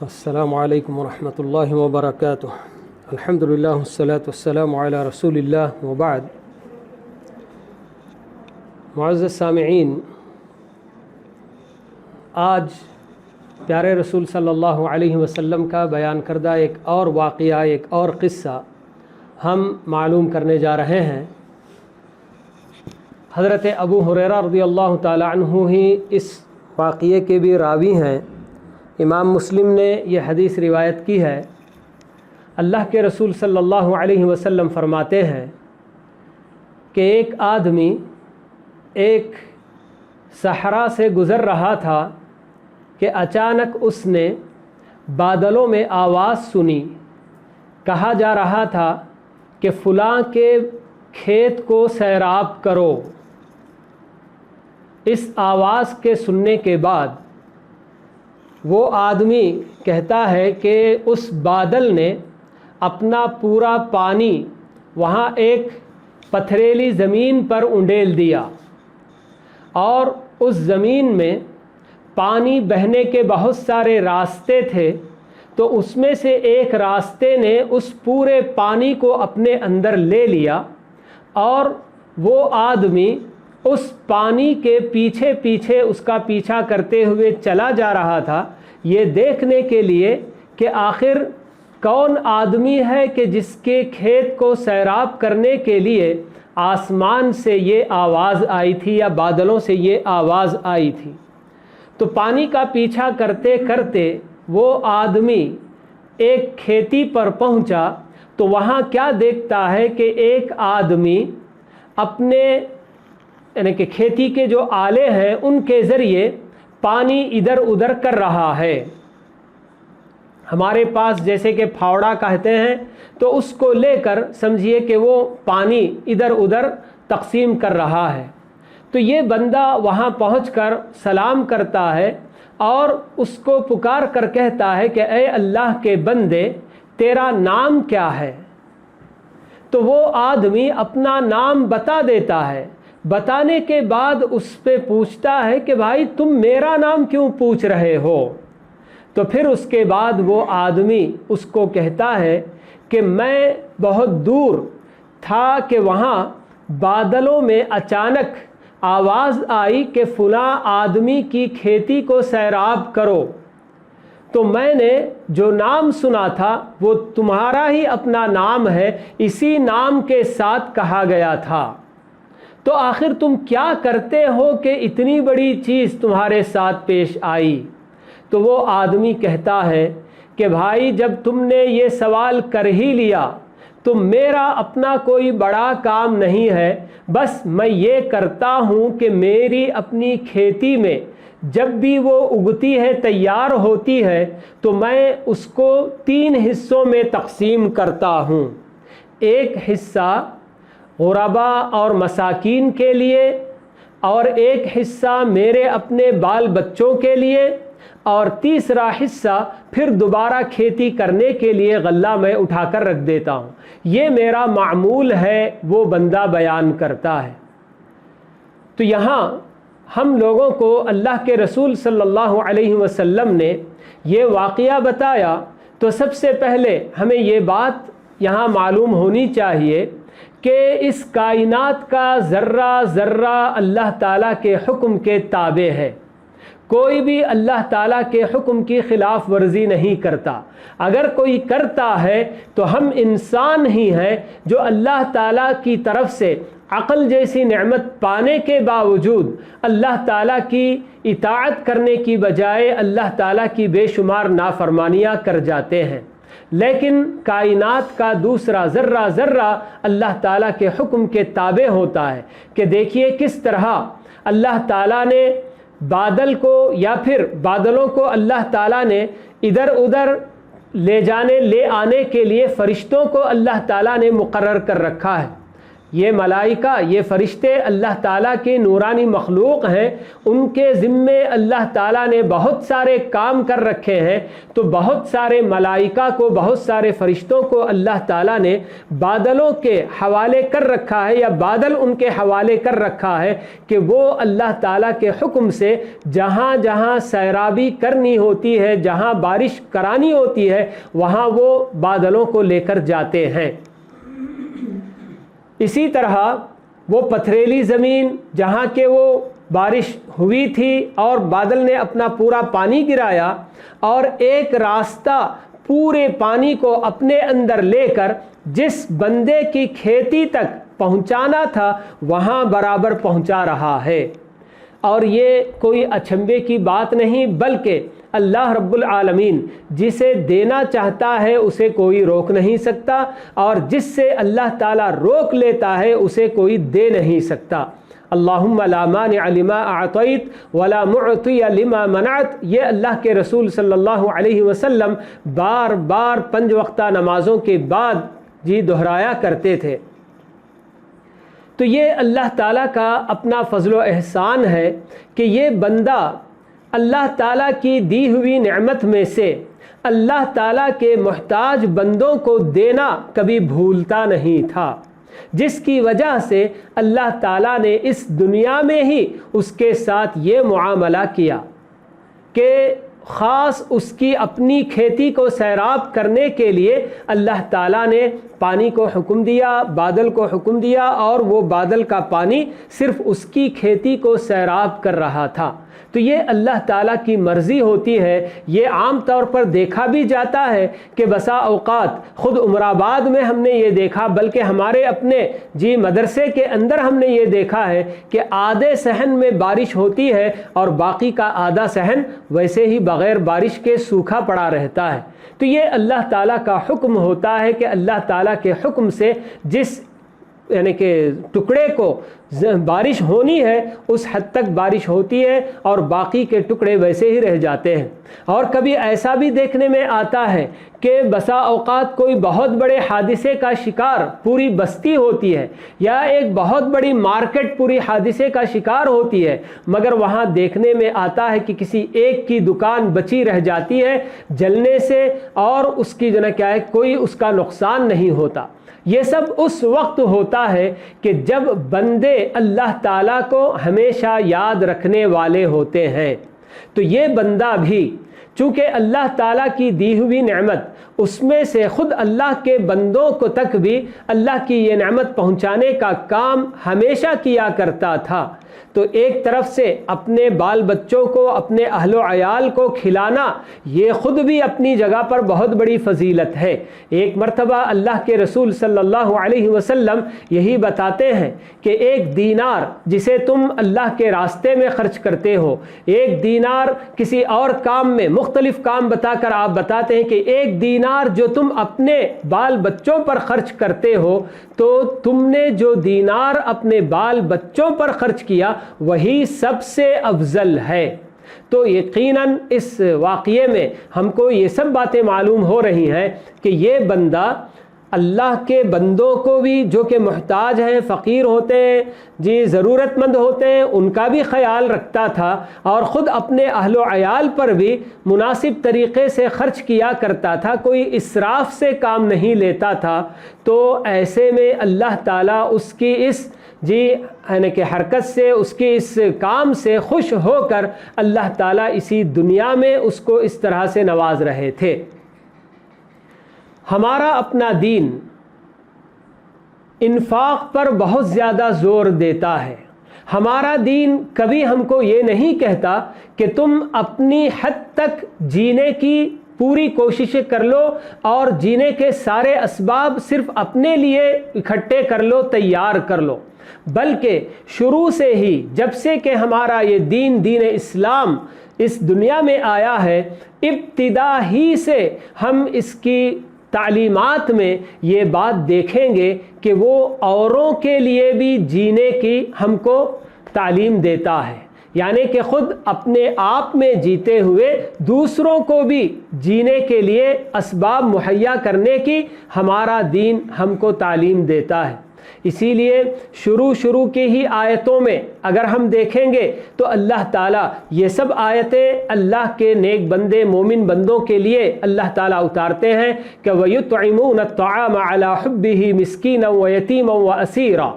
السلام علیکم ورحمۃ اللہ وبرکاتہ۔ الحمدللہ والصلاۃ والسلام علی رسول اللہ وبعد۔ معزز سامعین، آج پیارے رسول صلی اللہ علیہ وسلم کا بیان کردہ ایک اور واقعہ، ایک اور قصہ ہم معلوم کرنے جا رہے ہیں۔ حضرت ابو ہریرہ رضی اللہ تعالی عنہ ہی اس واقعے کے بھی راوی ہیں۔ امام مسلم نے یہ حدیث روایت کی ہے۔ اللہ کے رسول صلی اللہ علیہ وسلم فرماتے ہیں کہ ایک آدمی ایک صحرا سے گزر رہا تھا کہ اچانک اس نے بادلوں میں آواز سنی۔ کہا جا رہا تھا کہ فلاں کے کھیت کو سیراب کرو۔ اس آواز کے سننے کے بعد وہ آدمی کہتا ہے کہ اس بادل نے اپنا پورا پانی وہاں ایک پتھریلی زمین پر انڈیل دیا، اور اس زمین میں پانی بہنے کے بہت سارے راستے تھے، تو اس میں سے ایک راستے نے اس پورے پانی کو اپنے اندر لے لیا، اور وہ آدمی اس پانی کے پیچھے پیچھے اس کا پیچھا کرتے ہوئے چلا جا رہا تھا، یہ دیکھنے کے لیے کہ آخر کون آدمی ہے کہ جس کے کھیت کو سیراب کرنے کے لیے آسمان سے یہ آواز آئی تھی یا بادلوں سے یہ آواز آئی تھی۔ تو پانی کا پیچھا کرتے کرتے وہ آدمی ایک کھیتی پر پہنچا، تو وہاں کیا دیکھتا ہے کہ ایک آدمی اپنے یعنی کہ کھیتی کے جو آلے ہیں ان کے ذریعے پانی ادھر ادھر کر رہا ہے۔ ہمارے پاس جیسے کہ پھاوڑا کہتے ہیں، تو اس کو لے کر سمجھیے کہ وہ پانی ادھر ادھر تقسیم کر رہا ہے۔ تو یہ بندہ وہاں پہنچ کر سلام کرتا ہے اور اس کو پکار کر کہتا ہے کہ اے اللہ کے بندے، تیرا نام کیا ہے؟ تو وہ آدمی اپنا نام بتا دیتا ہے۔ بتانے کے بعد اس پہ پوچھتا ہے کہ بھائی تم میرا نام کیوں پوچھ رہے ہو؟ تو پھر اس کے بعد وہ آدمی اس کو کہتا ہے کہ میں بہت دور تھا کہ وہاں بادلوں میں اچانک آواز آئی کہ فلاں آدمی کی کھیتی کو سیراب کرو، تو میں نے جو نام سنا تھا وہ تمہارا ہی اپنا نام ہے، اسی نام کے ساتھ کہا گیا تھا۔ تو آخر تم کیا کرتے ہو کہ اتنی بڑی چیز تمہارے ساتھ پیش آئی؟ تو وہ آدمی کہتا ہے کہ بھائی جب تم نے یہ سوال کر ہی لیا تو میرا اپنا کوئی بڑا کام نہیں ہے، بس میں یہ کرتا ہوں کہ میری اپنی کھیتی میں جب بھی وہ اگتی ہے، تیار ہوتی ہے، تو میں اس کو 3 حصوں میں تقسیم کرتا ہوں۔ ایک حصہ غربا اور مساکین کے لیے، اور ایک حصہ میرے اپنے بال بچوں کے لیے، اور تیسرا حصہ پھر دوبارہ کھیتی کرنے کے لیے غلہ میں اٹھا کر رکھ دیتا ہوں۔ یہ میرا معمول ہے، وہ بندہ بیان کرتا ہے۔ تو یہاں ہم لوگوں کو اللہ کے رسول صلی اللہ علیہ وسلم نے یہ واقعہ بتایا، تو سب سے پہلے ہمیں یہ بات یہاں معلوم ہونی چاہیے کہ اس کائنات کا ذرہ ذرہ اللہ تعالیٰ کے حکم کے تابع ہے۔ کوئی بھی اللہ تعالیٰ کے حکم کی خلاف ورزی نہیں کرتا۔ اگر کوئی کرتا ہے تو ہم انسان ہی ہیں جو اللہ تعالیٰ کی طرف سے عقل جیسی نعمت پانے کے باوجود اللہ تعالیٰ کی اطاعت کرنے کی بجائے اللہ تعالیٰ کی بے شمار نافرمانیاں کر جاتے ہیں۔ لیکن کائنات کا دوسرا ذرہ ذرہ اللہ تعالیٰ کے حکم کے تابع ہوتا ہے کہ دیکھیے کس طرح اللہ تعالیٰ نے بادل کو یا پھر بادلوں کو اللہ تعالیٰ نے ادھر ادھر لے آنے کے لیے فرشتوں کو اللہ تعالیٰ نے مقرر کر رکھا ہے۔ یہ ملائکہ، یہ فرشتے اللہ تعالیٰ کے نورانی مخلوق ہیں، ان کے ذمے اللہ تعالیٰ نے بہت سارے کام کر رکھے ہیں. تو بہت سارے ملائکہ کو، بہت سارے فرشتوں کو اللہ تعالیٰ نے بادلوں کے حوالے کر رکھا ہے، یا بادل ان کے حوالے کر رکھا ہے کہ وہ اللہ تعالیٰ کے حکم سے جہاں جہاں سیرابی کرنی ہوتی ہے، جہاں بارش کرانی ہوتی ہے، وہاں وہ بادلوں کو لے کر جاتے ہیں. اسی طرح وہ پتھریلی زمین جہاں کہ وہ بارش ہوئی تھی اور بادل نے اپنا پورا پانی گرایا، اور ایک راستہ پورے پانی کو اپنے اندر لے کر جس بندے کی کھیتی تک پہنچانا تھا وہاں برابر پہنچا رہا ہے. اور یہ کوئی اچنبے کی بات نہیں، بلکہ اللہ رب العالمین جسے دینا چاہتا ہے اسے کوئی روک نہیں سکتا، اور جس سے اللہ تعالیٰ روک لیتا ہے اسے کوئی دے نہیں سکتا. اللہم لا مانع لما اعطیت ولا معطی لما منعت، یہ اللہ کے رسول صلی اللہ علیہ وسلم بار بار 5 وقتہ نمازوں کے بعد دہرایا کرتے تھے. تو یہ اللہ تعالیٰ کا اپنا فضل و احسان ہے کہ یہ بندہ اللہ تعالیٰ کی دی ہوئی نعمت میں سے اللہ تعالیٰ کے محتاج بندوں کو دینا کبھی بھولتا نہیں تھا، جس کی وجہ سے اللہ تعالیٰ نے اس دنیا میں ہی اس کے ساتھ یہ معاملہ کیا کہ خاص اس کی اپنی کھیتی کو سیراب کرنے کے لیے اللہ تعالیٰ نے پانی کو حکم دیا، بادل کو حکم دیا، اور وہ بادل کا پانی صرف اس کی کھیتی کو سیراب کر رہا تھا. تو یہ اللہ تعالیٰ کی مرضی ہوتی ہے. یہ عام طور پر دیکھا بھی جاتا ہے کہ بسا اوقات خود عمر آباد میں ہم نے یہ دیکھا، بلکہ ہمارے اپنے مدرسے کے اندر ہم نے یہ دیکھا ہے کہ آدھے صحن میں بارش ہوتی ہے اور باقی کا آدھا صحن ویسے ہی بغیر بارش کے سوکھا پڑا رہتا ہے. تو یہ اللہ تعالیٰ کا حکم ہوتا ہے کہ اللہ تعالیٰ کے حکم سے جس یعنی کہ ٹکڑے کو بارش ہونی ہے اس حد تک بارش ہوتی ہے، اور باقی کے ٹکڑے ویسے ہی رہ جاتے ہیں. اور کبھی ایسا بھی دیکھنے میں آتا ہے کہ بسا اوقات کوئی بہت بڑے حادثے کا شکار پوری بستی ہوتی ہے، یا ایک بہت بڑی مارکیٹ پوری حادثے کا شکار ہوتی ہے، مگر وہاں دیکھنے میں آتا ہے کہ کسی ایک کی دکان بچی رہ جاتی ہے جلنے سے، اور اس کی کوئی اس کا نقصان نہیں ہوتا. یہ سب اس وقت ہوتا ہے کہ جب بندے اللہ تعالیٰ کو ہمیشہ یاد رکھنے والے ہوتے ہیں. تو یہ بندہ بھی چونکہ اللہ تعالیٰ کی دی ہوئی نعمت اس میں سے خود اللہ کے بندوں کو تک بھی اللہ کی یہ نعمت پہنچانے کا کام ہمیشہ کیا کرتا تھا. تو ایک طرف سے اپنے بال بچوں کو، اپنے اہل و عیال کو کھلانا یہ خود بھی اپنی جگہ پر بہت بڑی فضیلت ہے. ایک مرتبہ اللہ کے رسول صلی اللہ علیہ وسلم یہی بتاتے ہیں کہ 1 دینار جسے تم اللہ کے راستے میں خرچ کرتے ہو، 1 دینار کسی اور کام میں، مختلف کام بتا کر آپ بتاتے ہیں کہ 1 دینار جو تم اپنے بال بچوں پر خرچ کرتے ہو، تو تم نے جو دینار اپنے بال بچوں پر خرچ کیا وہی سب سے افضل ہے. تو یقیناً اس واقعے میں ہم کو یہ سب باتیں معلوم ہو رہی ہیں کہ یہ بندہ اللہ کے بندوں کو بھی جو کہ محتاج ہیں، فقیر ہوتے ہیں، ضرورت مند ہوتے ہیں، ان کا بھی خیال رکھتا تھا، اور خود اپنے اہل و عیال پر بھی مناسب طریقے سے خرچ کیا کرتا تھا، کوئی اسراف سے کام نہیں لیتا تھا. تو ایسے میں اللہ تعالیٰ اس کی اس یعنی کہ حرکت سے، اس کے اس کام سے خوش ہو کر اللہ تعالیٰ اسی دنیا میں اس کو اس طرح سے نواز رہے تھے. ہمارا اپنا دین انفاق پر بہت زیادہ زور دیتا ہے. ہمارا دین کبھی ہم کو یہ نہیں کہتا کہ تم اپنی حد تک جینے کی پوری کوششیں کر لو اور جینے کے سارے اسباب صرف اپنے لیے اکٹھے کر لو، تیار کر لو، بلکہ شروع سے ہی جب سے کہ ہمارا یہ دین اسلام اس دنیا میں آیا ہے، ابتدا ہی سے ہم اس کی تعلیمات میں یہ بات دیکھیں گے کہ وہ اوروں کے لیے بھی جینے کی ہم کو تعلیم دیتا ہے. یعنی کہ خود اپنے آپ میں جیتے ہوئے دوسروں کو بھی جینے کے لیے اسباب مہیا کرنے کی ہمارا دین ہم کو تعلیم دیتا ہے. اسی لیے شروع کی ہی آیتوں میں اگر ہم دیکھیں گے تو اللہ تعالیٰ یہ سب آیتیں اللہ کے نیک بندے مومن بندوں کے لیے اللہ تعالیٰ اتارتے ہیں کہ وَيُطْعِمُونَ الطَّعَامَ عَلَى حُبِّهِ مِسْكِينًا وَيَتِيمًا وَأَسِيرًا۔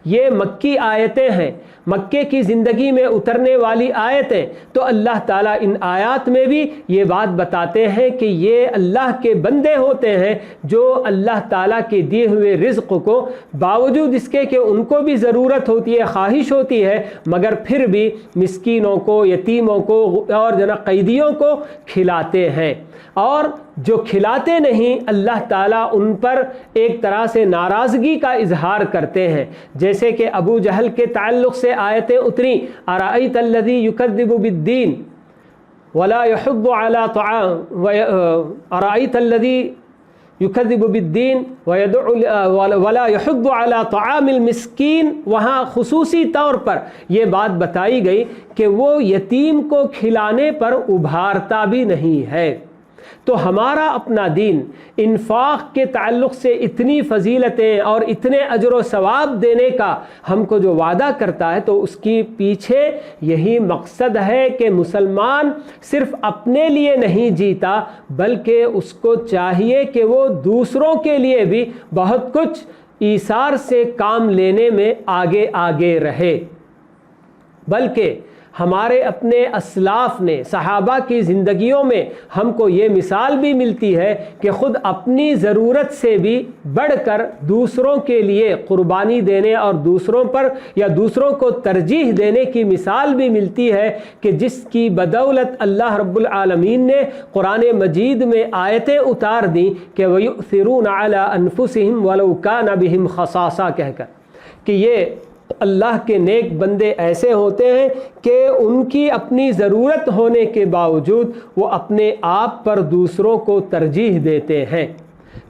یہ مکی آیتیں ہیں، مکے کی زندگی میں اترنے والی آیتیں، تو اللہ تعالیٰ ان آیات میں بھی یہ بات بتاتے ہیں کہ یہ اللہ کے بندے ہوتے ہیں جو اللہ تعالیٰ کے دیے ہوئے رزق کو باوجود اس کے کہ ان کو بھی ضرورت ہوتی ہے، خواہش ہوتی ہے، مگر پھر بھی مسکینوں کو، یتیموں کو اور قیدیوں کو کھلاتے ہیں۔ اور جو کھلاتے نہیں اللہ تعالیٰ ان پر ایک طرح سے ناراضگی کا اظہار کرتے ہیں، جیسے کہ ابو جہل کے تعلق سے آیتیں اتری ارأیت الذی یکذب بالدین ولا یحض علی طعام ارأیت الذی یکذب بالدین ولا یحض علی طعام المسکین، وہاں خصوصی طور پر یہ بات بتائی گئی کہ وہ یتیم کو کھلانے پر ابھارتا بھی نہیں ہے۔ تو ہمارا اپنا دین انفاق کے تعلق سے اتنی فضیلتیں اور اتنے اجر و ثواب دینے کا ہم کو جو وعدہ کرتا ہے، تو اس کی پیچھے یہی مقصد ہے کہ مسلمان صرف اپنے لیے نہیں جیتا، بلکہ اس کو چاہیے کہ وہ دوسروں کے لیے بھی بہت کچھ ایثار سے کام لینے میں آگے رہے۔ بلکہ ہمارے اپنے اسلاف نے، صحابہ کی زندگیوں میں ہم کو یہ مثال بھی ملتی ہے کہ خود اپنی ضرورت سے بھی بڑھ کر دوسروں کے لیے قربانی دینے اور دوسروں پر یا دوسروں کو ترجیح دینے کی مثال بھی ملتی ہے، کہ جس کی بدولت اللہ رب العالمین نے قرآن مجید میں آیتیں اتار دیں کہ وَيُؤْثِرُونَ عَلَىٰ أَنفُسِهِمْ وَلَوْ كَانَ بِهِمْ خَصَاصَةٌ کہہ کر کہ یہ اللہ کے نیک بندے ایسے ہوتے ہیں کہ ان کی اپنی ضرورت ہونے کے باوجود وہ اپنے آپ پر دوسروں کو ترجیح دیتے ہیں۔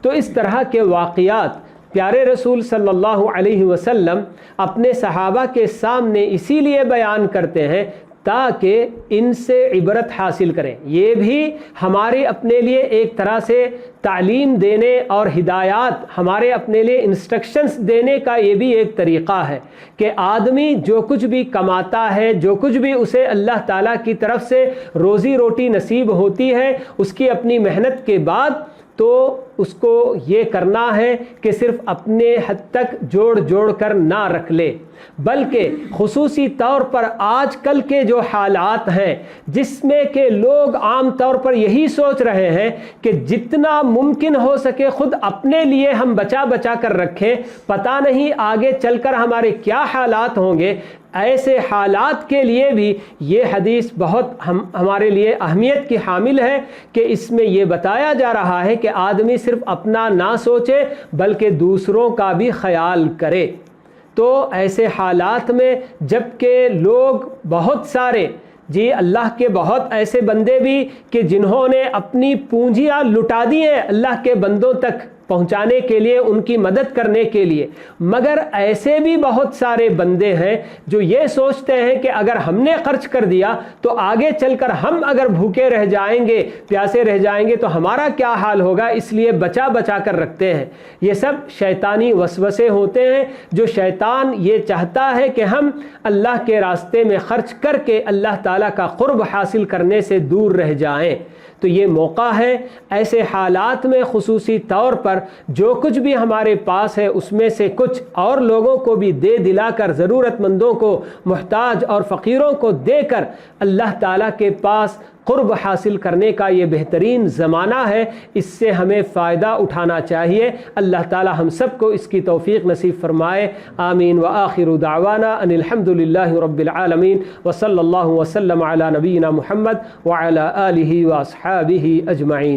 تو اس طرح کے واقعات پیارے رسول صلی اللہ علیہ وسلم اپنے صحابہ کے سامنے اسی لیے بیان کرتے ہیں تاکہ ان سے عبرت حاصل کریں۔ یہ بھی ہمارے اپنے لیے ایک طرح سے تعلیم دینے اور ہدایات، ہمارے اپنے لیے انسٹرکشنز دینے کا یہ بھی ایک طریقہ ہے کہ آدمی جو کچھ بھی کماتا ہے، جو کچھ بھی اسے اللہ تعالیٰ کی طرف سے روزی روٹی نصیب ہوتی ہے، اس کی اپنی محنت کے بعد تو اس کو یہ کرنا ہے کہ صرف اپنے حد تک جوڑ کر نہ رکھ لے، بلکہ خصوصی طور پر آج کل کے جو حالات ہیں جس میں کہ لوگ عام طور پر یہی سوچ رہے ہیں کہ جتنا ممکن ہو سکے خود اپنے لیے ہم بچا کر رکھیں، پتہ نہیں آگے چل کر ہمارے کیا حالات ہوں گے۔ ایسے حالات کے لیے بھی یہ حدیث بہت ہمارے لیے اہمیت کی حامل ہے کہ اس میں یہ بتایا جا رہا ہے کہ آدمی صرف اپنا نہ سوچے بلکہ دوسروں کا بھی خیال کرے۔ تو ایسے حالات میں جب کہ لوگ بہت سارے اللہ کے بہت ایسے بندے بھی کہ جنہوں نے اپنی پونجیاں لٹا دی ہیں اللہ کے بندوں تک پہنچانے کے لیے، ان کی مدد کرنے کے لیے، مگر ایسے بھی بہت سارے بندے ہیں جو یہ سوچتے ہیں کہ اگر ہم نے خرچ کر دیا تو آگے چل کر ہم اگر بھوکے رہ جائیں گے، پیاسے رہ جائیں گے تو ہمارا کیا حال ہوگا، اس لیے بچا کر رکھتے ہیں۔ یہ سب شیطانی وسوسے ہوتے ہیں جو شیطان یہ چاہتا ہے کہ ہم اللہ کے راستے میں خرچ کر کے اللہ تعالیٰ کا قرب حاصل کرنے سے دور رہ جائیں۔ تو یہ موقع ہے ایسے حالات میں خصوصی طور پر جو کچھ بھی ہمارے پاس ہے اس میں سے کچھ اور لوگوں کو بھی دے دلا کر، ضرورت مندوں کو، محتاج اور فقیروں کو دے کر اللہ تعالیٰ کے پاس قرب حاصل کرنے کا یہ بہترین زمانہ ہے۔ اس سے ہمیں فائدہ اٹھانا چاہیے۔ اللہ تعالیٰ ہم سب کو اس کی توفیق نصیب فرمائے۔ آمین۔ وآخر دعوانا ان الحمد للہ رب العالمین وصلی اللہ وسلم علی نبینا محمد وعلی آلہ واصحابہ اجمعین۔